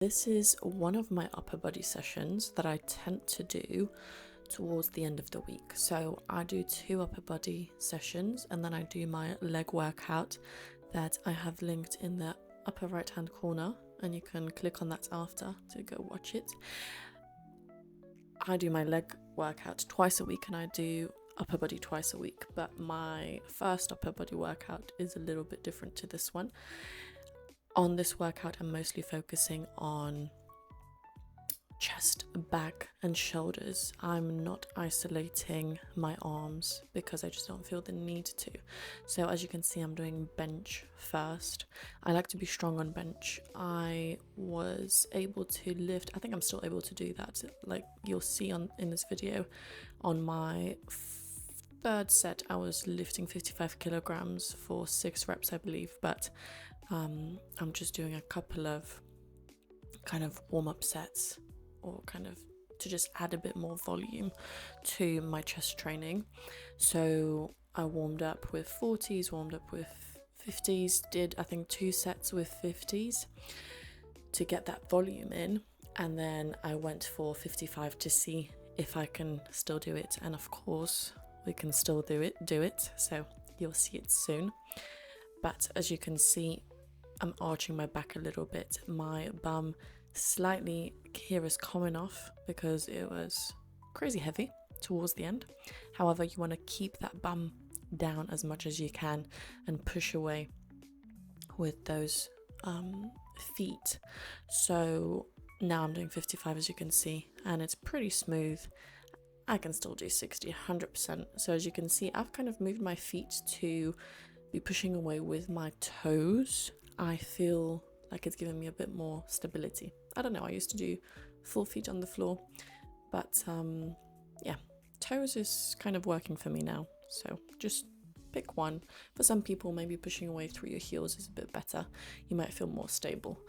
This is one of my upper body sessions that I tend to do towards the end of the week. So I do 2 upper body sessions and then I do my leg workout that I have linked in the upper right hand corner, and you can click on that after to go watch it. I do my leg workout twice a week and I do upper body twice a week, but my first upper body workout is a little bit different to this one. On this workout, I'm mostly focusing on chest, back and shoulders. I'm not isolating my arms because I just don't feel the need to. So as you can see, I'm doing bench first. I like to be strong on bench. I was able to lift, I think I'm still able to do that, like you'll see in this video. On my third set, I was lifting 55 kilograms for 6 reps, I believe, but I'm just doing a couple of kind of warm-up sets, or kind of to just add a bit more volume to my chest training. So I warmed up with 40s, warmed up with 50s, did I think 2 sets with 50s to get that volume in, and then I went for 55 to see if I can still do it, and of course we can still do it, so you'll see it soon. But as you can see, I'm arching my back a little bit. My bum slightly here is coming off because it was crazy heavy towards the end. However, you want to keep that bum down as much as you can and push away with those feet. So now I'm doing 55, as you can see, and it's pretty smooth. I can still do 60, 100%. So as you can see, I've kind of moved my feet to be pushing away with my toes. I feel like it's giving me a bit more stability. I don't know, I used to do full feet on the floor, but yeah, toes is kind of working for me now. So just pick one. For some people, maybe pushing away through your heels is a bit better. You might feel more stable.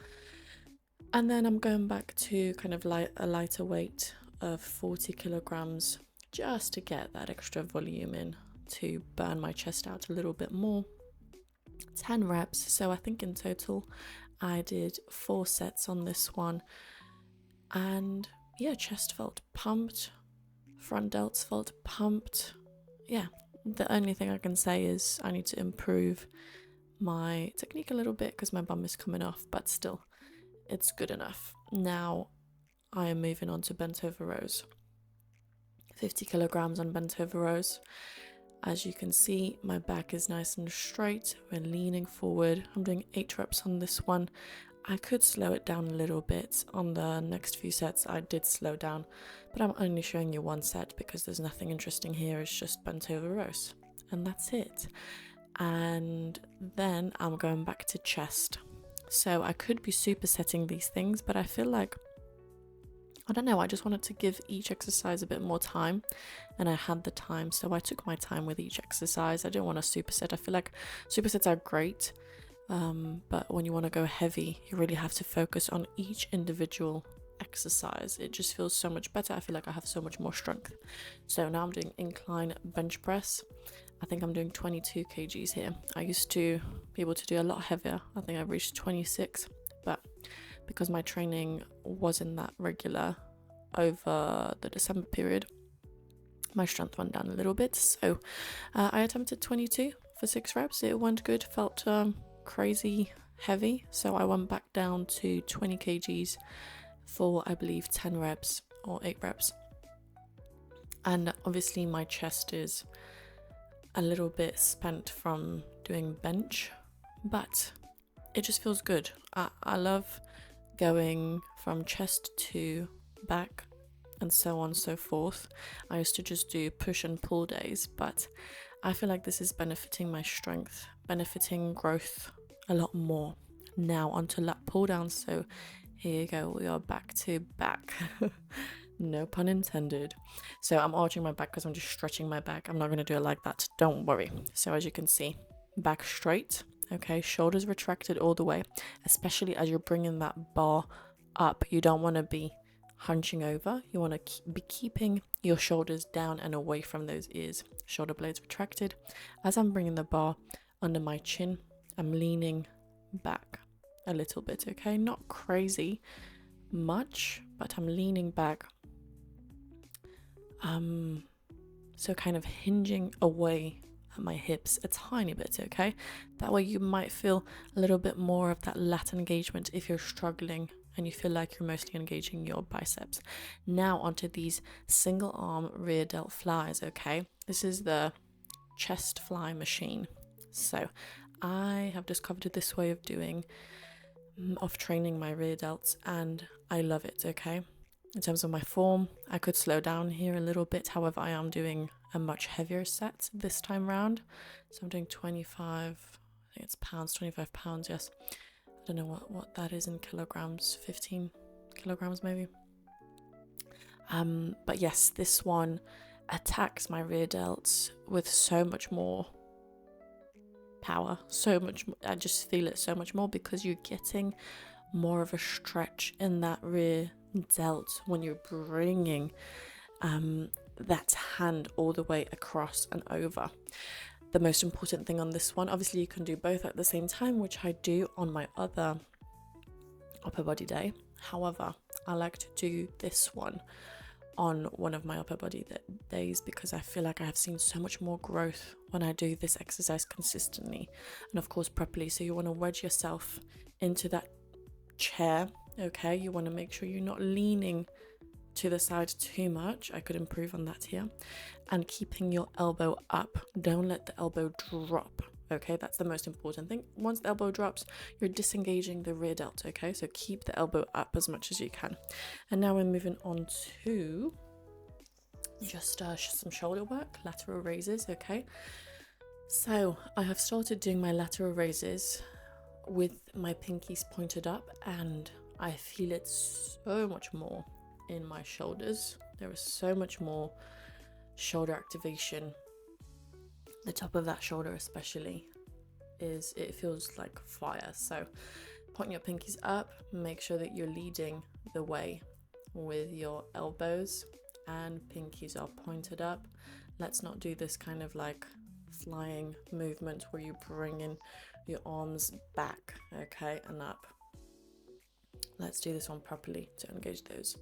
And then I'm going back to kind of a lighter weight of 40 kilograms just to get that extra volume in, to burn my chest out a little bit more. 10 reps, so I think in total I did 4 sets on this one, and yeah, chest felt pumped, front delts felt pumped. Yeah, the only thing I can say is I need to improve my technique a little bit because my bum is coming off, but still it's good enough. Now I am moving on to bent over rows. 50 kilograms on bent over rows. As you can see, my back is nice and straight. We're leaning forward. I'm doing 8 reps on this one. I could slow it down a little bit. On the next few sets, I did slow down, but I'm only showing you one set because there's nothing interesting here. It's just bent over rows, and that's it. And then I'm going back to chest. So I could be supersetting these things, but I feel like, I don't know, I just wanted to give each exercise a bit more time, and I had the time, so I took my time with each exercise. I didn't want to superset. I feel like supersets are great, but when you want to go heavy, you really have to focus on each individual exercise. It just feels so much better. I feel like I have so much more strength. So now I'm doing incline bench press. I think I'm doing 22 kgs here. I used to be able to do a lot heavier. I think I've reached 26, but because my training wasn't that regular over the December period, my strength went down a little bit. So I attempted 22 for 6 reps. It went good, felt crazy heavy. So I went back down to 20 kgs for, I believe, 10 reps or 8 reps. And obviously my chest is a little bit spent from doing bench, but it just feels good. I love going from chest to back and so on and so forth. I used to just do push and pull days, but I feel like this is benefiting my strength, benefiting growth a lot more. Now onto lat pull down. So here you go, we are back to back. No pun intended. So I'm arching my back because I'm just stretching my back. I'm not going to do it like that, don't worry. So as you can see, back straight. Okay, shoulders retracted all the way, especially as you're bringing that bar up. You don't want to be hunching over. You want to be keeping your shoulders down and away from those ears. Shoulder blades retracted. As I'm bringing the bar under my chin, I'm leaning back a little bit, okay? Not crazy, much, but I'm leaning back. So kind of hinging away at my hips a tiny bit, okay? That way you might feel a little bit more of that lat engagement if you're struggling and you feel like you're mostly engaging your biceps. Now onto these single arm rear delt flies, okay? This is the chest fly machine. So I have discovered this way of training my rear delts, and I love it, okay? In terms of my form, I could slow down here a little bit. However, I am doing a much heavier set this time round. So I'm doing 25, I think it's pounds, 25 pounds, yes. I don't know what that is in kilograms, 15 kilograms maybe. But yes, this one attacks my rear delts with so much more power, so much. I just feel it so much more because you're getting more of a stretch in that rear delt when you're bringing that hand all the way across and over. The most important thing on this one, obviously you can do both at the same time, which I do on my other upper body day. However, I like to do this one on one of my upper body days because I feel like I have seen so much more growth when I do this exercise consistently and of course properly. So you want to wedge yourself into that chair, okay? You want to make sure you're not leaning to the side too much. I could improve on that here. And keeping your elbow up. Don't let the elbow drop, okay? That's the most important thing. Once the elbow drops, you're disengaging the rear delt, okay? So keep the elbow up as much as you can. And now we're moving on to just some shoulder work, lateral raises, okay? So I have started doing my lateral raises with my pinkies pointed up, and I feel it so much more in my shoulders. There is so much more shoulder activation. The top of that shoulder especially it feels like fire. So point your pinkies up, make sure that you're leading the way with your elbows and pinkies are pointed up. Let's not do this kind of like flying movement where you bring in your arms back, okay, and up. Let's do this one properly to engage those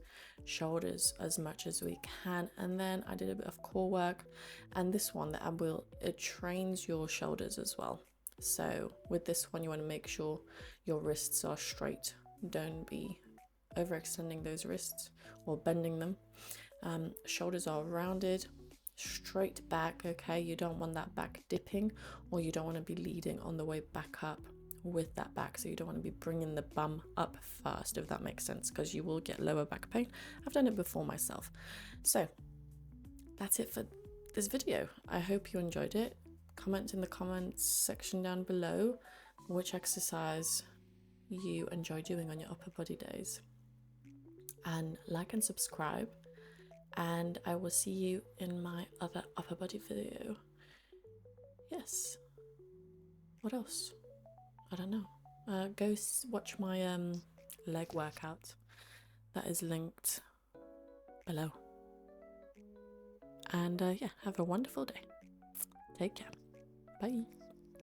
shoulders as much as we can. And then I did a bit of core work, and this one, the ab wheel, it trains your shoulders as well. So with this one, you want to make sure your wrists are straight. Don't be overextending those wrists or bending them. Shoulders are rounded, straight back, okay? You don't want that back dipping, or you don't want to be leading on the way back up with that back. So you don't want to be bringing the bum up first, if that makes sense, because you will get lower back pain. I've done it before myself. So that's it for this video. I hope you enjoyed it. Comment in the comments section down below which exercise you enjoy doing on your upper body days, and like and subscribe, and I will see you in my other upper body video. Yes, what else? I don't know. Go watch my leg workout that is linked below. And yeah, have a wonderful day. Take care. Bye.